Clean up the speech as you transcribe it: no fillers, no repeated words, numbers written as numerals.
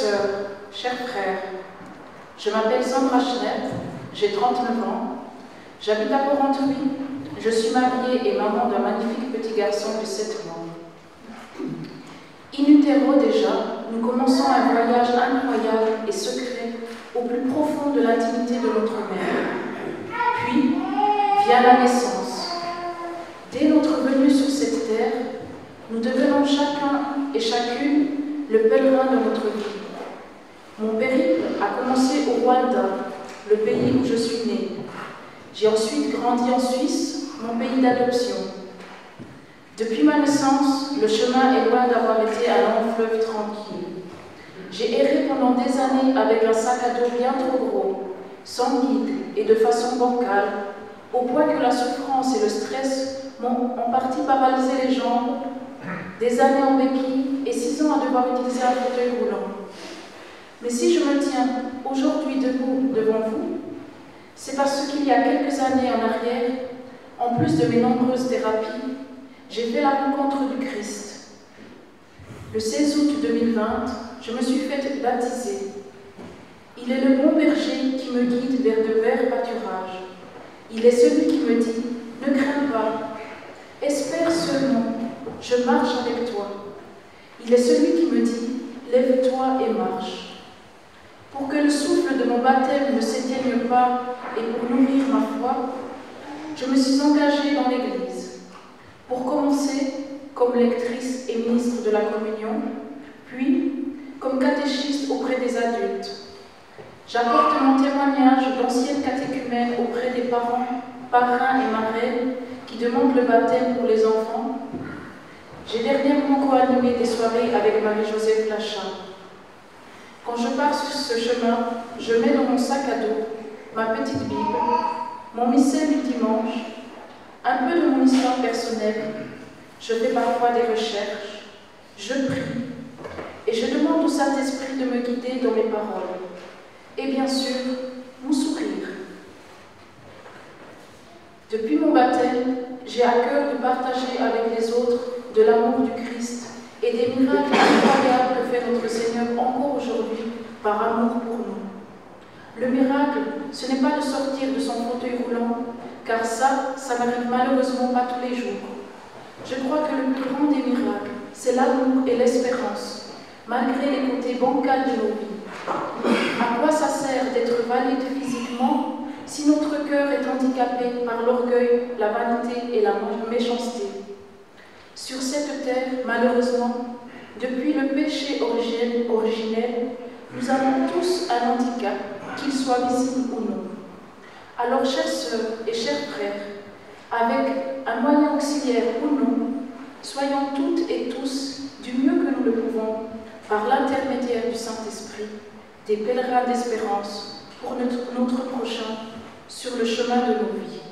sœurs, chers frères, je m'appelle Sandra Schnepp, j'ai 39 ans, j'habite à Porrentruy, je suis mariée et maman d'un magnifique petit garçon de 7 mois. In utero déjà, nous commençons un voyage incroyable et secret au plus profond de l'intimité de notre mère. Puis vient la naissance. Dès notre venue sur cette terre, nous devenons chacun et chacune le pèlerin de notre vie. Mon périple a commencé au Rwanda, le pays où je suis née. J'ai ensuite grandi en Suisse, mon pays d'adoption. Depuis ma naissance, le chemin est loin d'avoir été un long fleuve tranquille. J'ai erré pendant des années avec un sac à dos bien trop gros, sans guide et de façon bancale, au point que la souffrance et le stress m'ont en partie paralysé les jambes, des années en béquille et 6 ans à devoir utiliser un fauteuil roulant. Mais si je me tiens aujourd'hui debout devant vous, c'est parce qu'il y a quelques années en arrière, en plus de mes nombreuses thérapies, j'ai fait la rencontre du Christ. Le 16 août 2020, je me suis faite baptiser. Il est le bon berger qui me guide vers de verts pâturages. Il est celui qui me dit « Ne crains pas, espère seulement, je marche avec toi. » Il est celui qui me dit « Lève-toi et marche. » Pour que le souffle de mon baptême ne s'éteigne pas et pour nourrir ma foi, je me suis engagée dans l'Église. Pour commencer, comme lectrice et ministre de la Communion, puis comme catéchiste auprès des adultes. J'apporte mon témoignage d'ancienne catéchumène auprès des parents, parrains et marraines qui demandent le baptême pour les enfants. J'ai dernièrement co-animé des soirées avec Marie-Joseph Lachat. Quand je pars sur ce chemin, je mets dans mon sac à dos ma petite Bible, mon missel du dimanche, un peu de mon histoire personnelle, je fais parfois des recherches, je prie et je demande au Saint-Esprit de me guider dans mes paroles. Et bien sûr, mon sourire. Depuis mon baptême, j'ai à cœur de partager avec les autres de l'amour du Christ et des miracles incroyables que fait notre Seigneur encore aujourd'hui par amour pour nous. Le miracle, ce n'est pas de sortir de son fauteuil roulant, car ça n'arrive malheureusement pas tous les jours. Je crois que le plus grand des miracles, c'est l'amour et l'espérance, malgré les côtés bancals de nos vies. À quoi ça sert d'être valide physiquement si notre cœur est handicapé par l'orgueil, la vanité et la méchanceté? Sur cette terre, malheureusement, depuis le péché originel, nous avons tous un handicap, qu'il soit visible ou non. Alors, chères sœurs et chers frères, avec un moyen auxiliaire ou non, soyons toutes et tous, du mieux que nous le pouvons, par l'intermédiaire du Saint-Esprit, des pèlerins d'espérance pour notre prochain sur le chemin de nos vies.